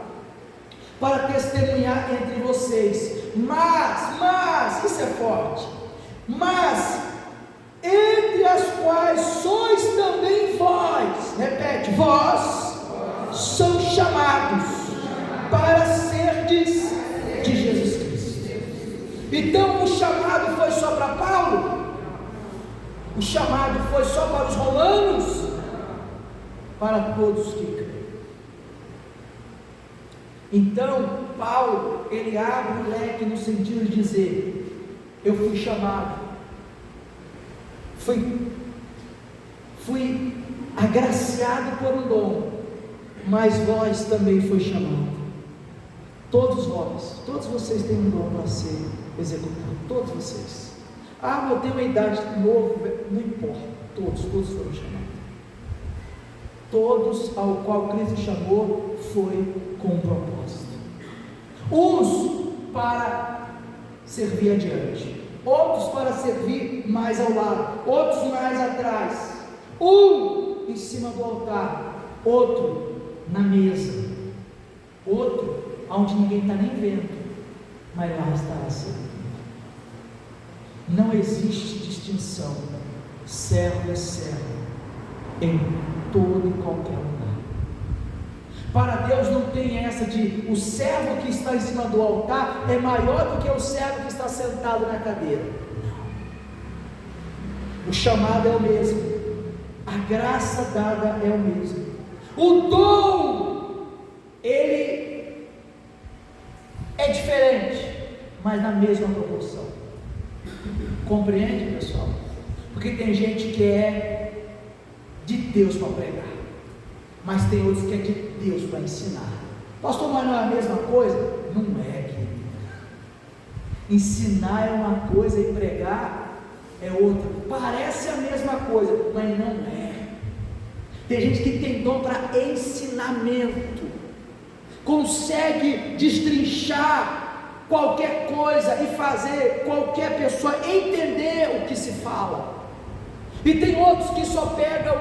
para testemunhar entre vocês. Mas, isso é forte. Mas, entre as quais sois também vós, repete, vós são chamados para serdes de Jesus Cristo. Então o chamado foi só para Paulo? O chamado foi só para os romanos? Para todos que creem. Então Paulo, ele abre o leque no sentido de dizer: eu fui chamado, fui agraciado por um dom, mas vós também foi chamado. Todos vocês têm um dom para ser executado, todos vocês. Ah, mas eu tenho uma idade nova, não importa, todos foram chamados. Todos ao qual Cristo chamou foi com um propósito. Uns para servir adiante, outros para servir mais ao lado, outros mais atrás, um em cima do altar, outro na mesa, outro onde ninguém está nem vendo, mas lá estará servindo. Não existe distinção, servo é servo em todo e qualquer lugar. Para Deus não tem essa de o servo que está em cima do altar é maior do que o servo que está sentado na cadeira. O chamado é o mesmo, a graça dada é o mesmo, o dom ele é diferente, mas na mesma proporção. Compreende, pessoal? Porque tem gente que é de Deus para pregar, mas tem outros que é de Deus para ensinar. Pastor, mas não é a mesma coisa? Não é, querido. Ensinar é uma coisa e pregar é outra. Parece a mesma coisa, mas não é. Tem gente que tem dom para ensinamento, consegue destrinchar qualquer coisa e fazer qualquer pessoa entender o que se fala. E tem outros que só pegam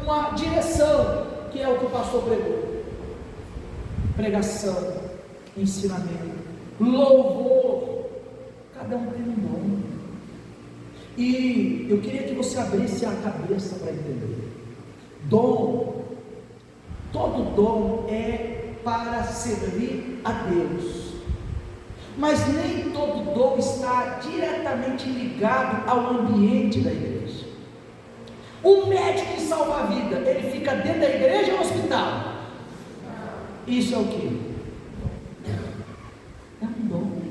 uma direção, que é o que o pastor pregou: pregação, ensinamento, louvor. Cada um tem um dom. E eu queria que você abrisse a cabeça para entender. Dom, todo dom é para servir a Deus, mas nem todo dom está diretamente ligado ao ambiente da igreja. Um médico que salva a vida, ele fica dentro da igreja ou no hospital? Isso é o que? É um dom.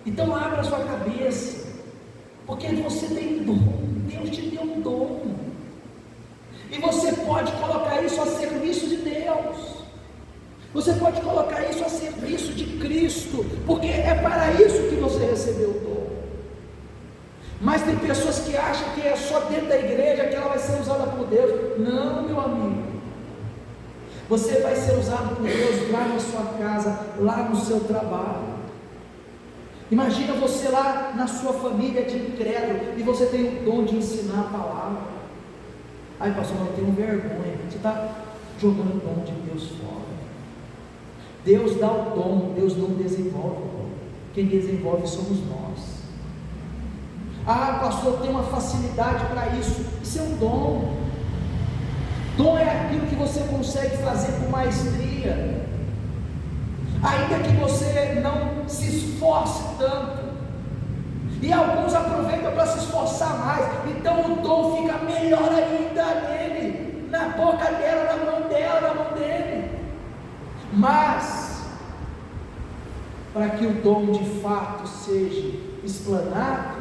Então abra a sua cabeça, porque você tem um dom, Deus te deu um dom, e você pode colocar isso a serviço de Deus. Você pode colocar isso a serviço de Cristo, porque é para isso que você recebeu o dom. Mas tem pessoas que acham que é só dentro da igreja que ela vai ser usada por Deus. Não, meu amigo. Você vai ser usado por Deus lá na sua casa, lá no seu trabalho. Imagina você lá na sua família de incrédulo e você tem o dom de ensinar a palavra. Aí pastor, eu tenho vergonha. Você está jogando o dom de Deus fora. Deus dá o dom, Deus não desenvolve o dom. Quem desenvolve somos nós. Ah, pastor, tem uma facilidade para isso. Isso é um dom. Dom é aquilo que você consegue fazer com maestria, ainda que você não se esforce tanto. E alguns aproveitam para se esforçar mais, então o dom fica melhor ainda nele, na boca dela, na mão dela, na mão dele. Mas para que o dom de fato seja explanado,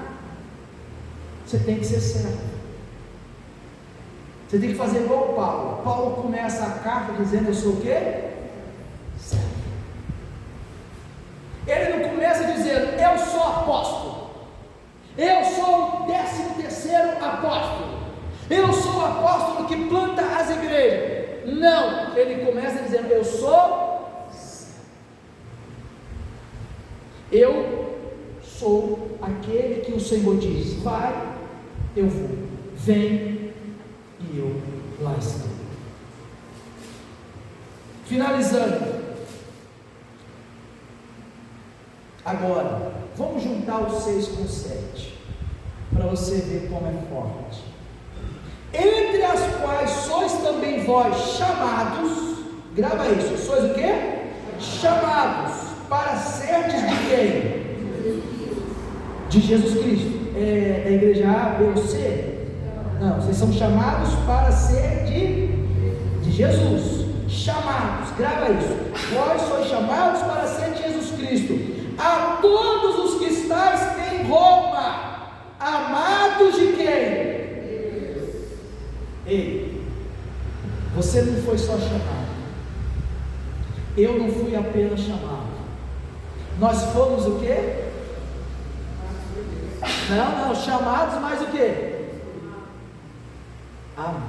você tem que ser servo. Você tem que fazer igual o Paulo. Paulo começa a carta dizendo: eu sou o quê? Servo. Ele não começa dizendo: eu sou apóstolo, eu sou o 13º apóstolo, eu sou o apóstolo que planta as igrejas. Não, ele começa dizendo: eu sou servo. Eu sou aquele que o Senhor diz: vai, eu vou, vem, e eu lá estou. Finalizando, agora vamos juntar os 6 com 7 para você ver como é forte. Entre as quais sois também vós chamados, grava isso, sois o quê? Chamados para serdes de quem? De Jesus Cristo. É da igreja A, B ou C? Não, vocês são chamados para ser de Jesus. Chamados, grava isso. Vós sois chamados para ser de Jesus Cristo. A todos os que estáis em Roma, amados de quem? Ei, você não foi só chamado. Eu não fui apenas chamado. Nós fomos o quê? Não, chamados, mas o quê? Amados.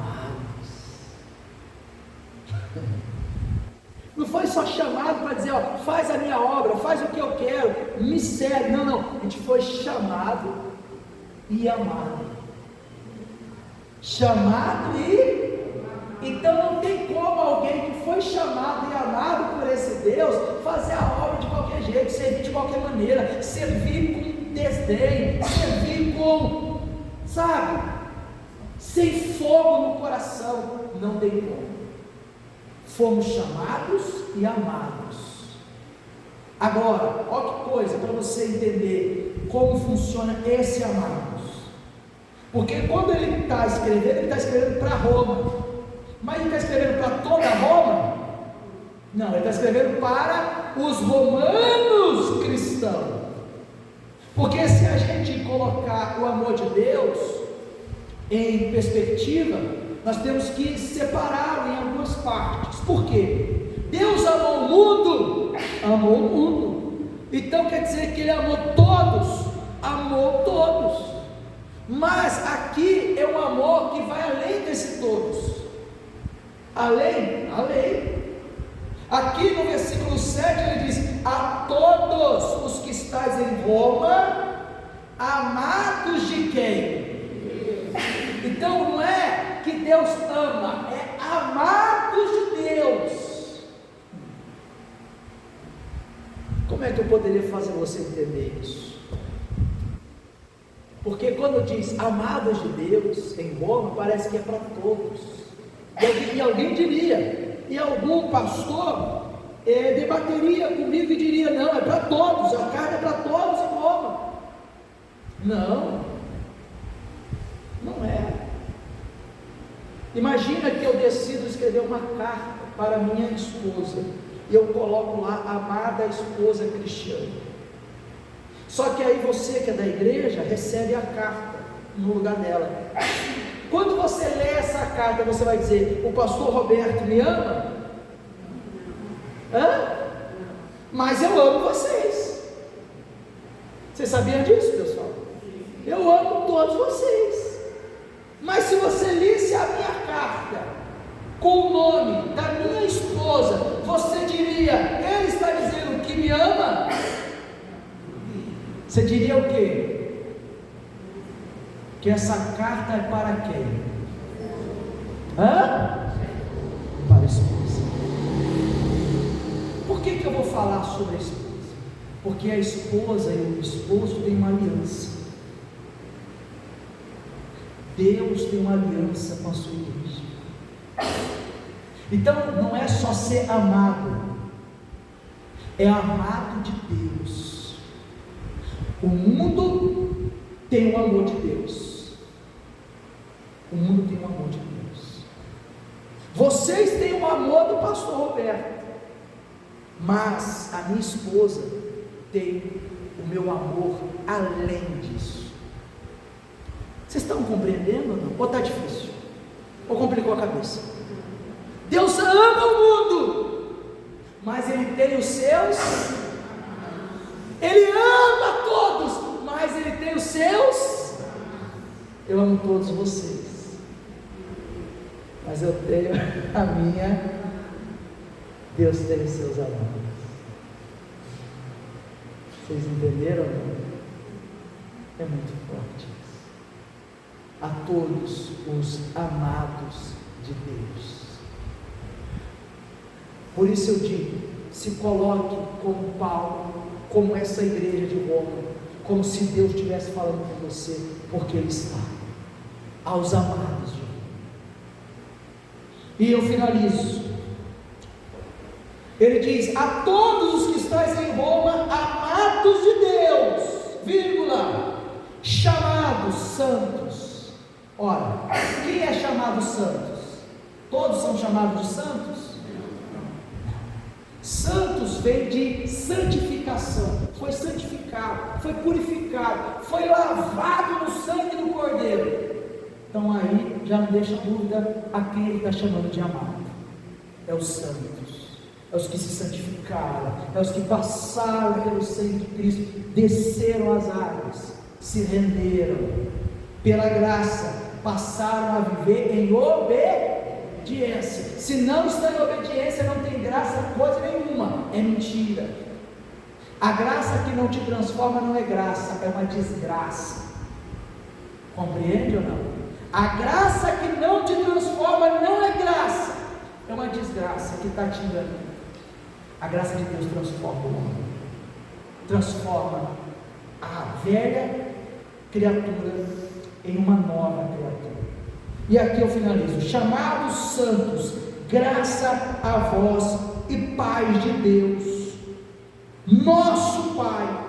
Não foi só chamado para dizer: ó, faz a minha obra, faz o que eu quero, me segue. Não, a gente foi chamado e amado. Chamado e... Então não tem como alguém que foi chamado e amado por esse Deus fazer a obra de qualquer jeito, servir de qualquer maneira, servir com desdém, servir com, sabe, sem fogo no coração. Não tem como. Fomos chamados e amados. Agora, olha que coisa para você entender como funciona esse amados. Porque quando ele está escrevendo para Roma. Mas ele está escrevendo para toda Roma? Não, ele está escrevendo para os romanos cristãos. Porque se a gente colocar o amor de Deus em perspectiva, nós temos que separá-lo em algumas partes. Por quê? Deus amou o mundo, amou o mundo. Então quer dizer que Ele amou todos. Mas aqui é um amor que vai além desse todos. Além. Aqui no versículo 7 ele diz: a todos os que estáis em Roma, amados de quem? Então não é que Deus ama, é amados de Deus. Como é que eu poderia fazer você entender isso? Porque quando diz amados de Deus em Roma, parece que é para todos. E alguém diria, e algum pastor debateria comigo e diria: não, é para todos, a carta é para todos em Roma. Não é. Imagina que eu decido escrever uma carta para minha esposa, e eu coloco lá: amada esposa Cristiane. Só que aí você que é da igreja recebe a carta no lugar dela. Quando você lê essa carta, você vai dizer: o pastor Roberto me ama? Mas eu amo vocês. Vocês sabiam disso, pessoal? eu amo todos vocês. Mas se você lisse a minha carta com o nome da minha esposa, você diria, ele está dizendo que me ama? Você diria o quê? Que essa carta é para quem? Para a esposa. Por que eu vou falar sobre a esposa? Porque a esposa e o esposo têm uma aliança. Deus tem uma aliança com a sua igreja. Então não é só ser amado, é amado de Deus. O mundo tem o amor de Deus. O mundo tem o amor de Deus. Vocês têm o amor do pastor Roberto, mas a minha esposa tem o meu amor além disso. Vocês estão compreendendo ou não? Ou está difícil? Ou complicou a cabeça? Deus ama o mundo, mas Ele tem os seus. Ele ama todos, mas Ele tem os seus. Eu amo todos vocês, mas eu tenho a minha. Deus tem os seus amados. Vocês entenderam? É muito forte isso. A todos os amados de Deus. Por isso eu digo, se coloque como Paulo, como essa igreja de Roma, como se Deus estivesse falando com você, porque Ele está aos amados de Deus. E eu finalizo. Ele diz: a todos os que estáis em Roma, amados de Deus, vírgula, chamados santos. Ora, quem é chamado santos? Todos são chamados de santos? Santos vem de santificação, foi santificado, foi purificado, foi lavado no sangue do Cordeiro. Então aí já não deixa dúvida a quem ele está chamando de amado. É os santos, é os que se santificaram, é os que passaram pelo sangue de Cristo, desceram as águas, se renderam, pela graça, passaram a viver em obediência. Se não está em obediência, não tem graça coisa nenhuma, é mentira. A graça que não te transforma não é graça, é uma desgraça. Compreende ou não? A graça que não te transforma não é graça, é uma desgraça que está te enganando. A graça de Deus transforma o homem, transforma a velha criatura em uma nova criatura. E aqui eu finalizo: chamados santos, graça a vós e paz de Deus, nosso Pai,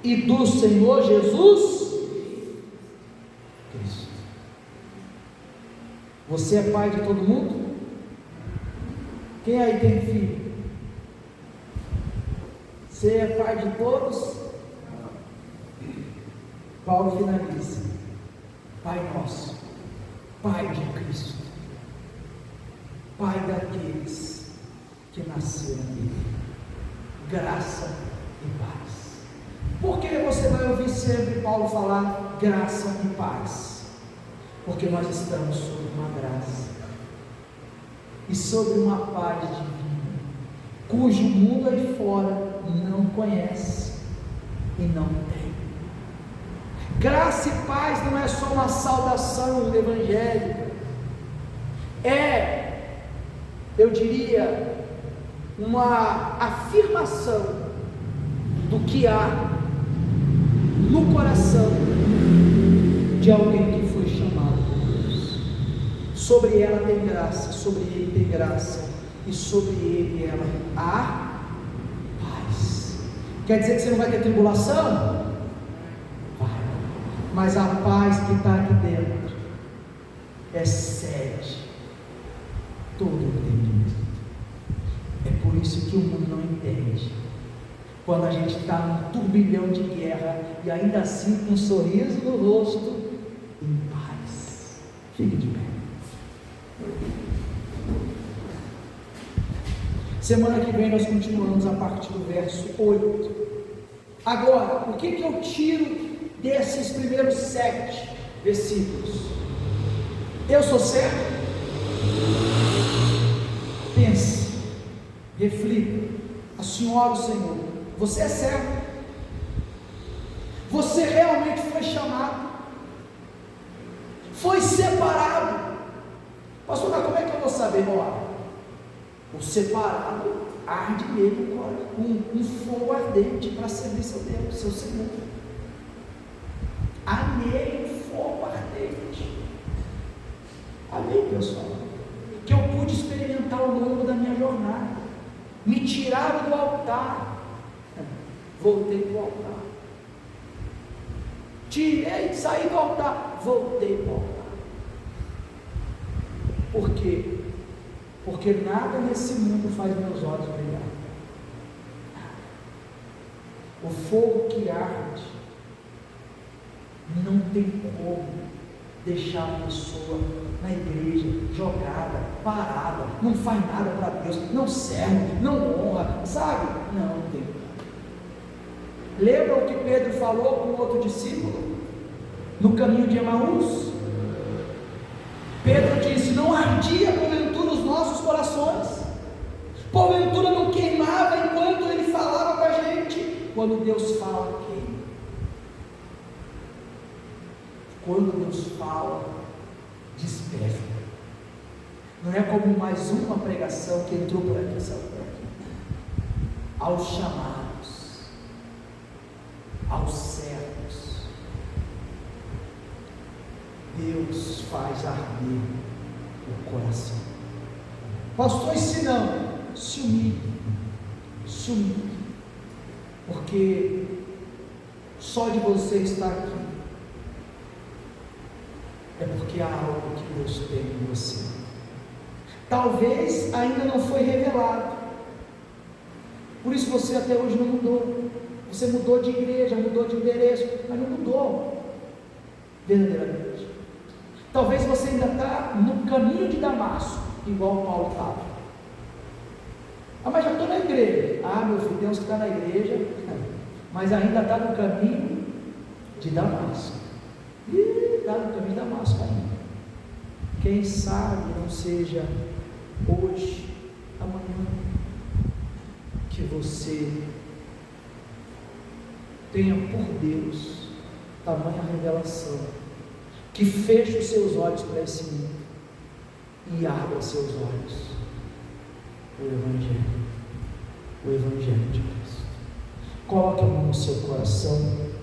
e do Senhor Jesus Cristo. Você é pai de todo mundo? Quem aí tem filho? Você é pai de todos? Paulo finaliza: Pai nosso, Pai de Cristo, Pai daqueles que nasceram nele, graça e paz. Por que você vai ouvir sempre Paulo falar graça e paz? Porque nós estamos sob uma graça e sobre uma paz divina, cujo mundo aí fora não conhece e não tem. Graça e paz não é só uma saudação evangélica, eu diria, uma afirmação do que há no coração de alguém que foi chamado por Deus. Sobre ela tem graça, sobre ele tem graça, e sobre ele ela há paz. Quer dizer que você não vai ter tribulação? Mas a paz que está aqui dentro excede todo entendimento. É por isso que o mundo não entende. Quando a gente está num turbilhão de guerra e ainda assim com um sorriso no rosto, em paz. Fique de pé. Semana que vem nós continuamos a partir do verso 8. Agora, o que eu tiro desses primeiros 7 versículos. Eu sou servo? Pense, reflita, a senhora, o Senhor, você é servo? Você realmente foi chamado? Foi separado? Pastor, como é que eu vou saber? Olha, o separado arde nele um fogo ardente para servir seu Deus, seu Senhor. Há nele um fogo ardente. Amém, pessoal? Que eu pude experimentar ao longo da minha jornada. Me tiraram do altar, voltei para o altar. Saí do altar, voltei para o altar. Por quê? Porque nada nesse mundo faz meus olhos brilhar. O fogo que arde não tem como deixar a pessoa na igreja jogada, parada, não faz nada para Deus, não serve, não honra, sabe? Não tem. Lembra o que Pedro falou com outro discípulo no caminho de Emaús? Pedro disse: não ardia porventura os nossos corações, porventura não queimava enquanto ele falava com a gente. Quando Deus fala, queima. Quando Deus fala, desperta. Não é como mais uma pregação que entrou por aqui, saiu por aqui. Aos chamados, aos servos, Deus faz arder o coração. Pastor, se não, se humilhe, porque só de você estar aqui é porque há algo que Deus tem em você. Talvez ainda não foi revelado, por isso você até hoje não mudou. Você mudou de igreja, mudou de endereço, mas não mudou verdadeiramente. Talvez você ainda está no caminho de Damasco, igual Paulo estava. Mas já estou na igreja. Meu filho, Deus que está na igreja, mas ainda está no caminho de Damasco. Está no caminho de Damasco ainda. Quem sabe não seja hoje, amanhã, que você tenha por Deus tamanha revelação, que feche os seus olhos para esse mundo e abra seus olhos para o Evangelho de Cristo. Coloque a mão no seu coração.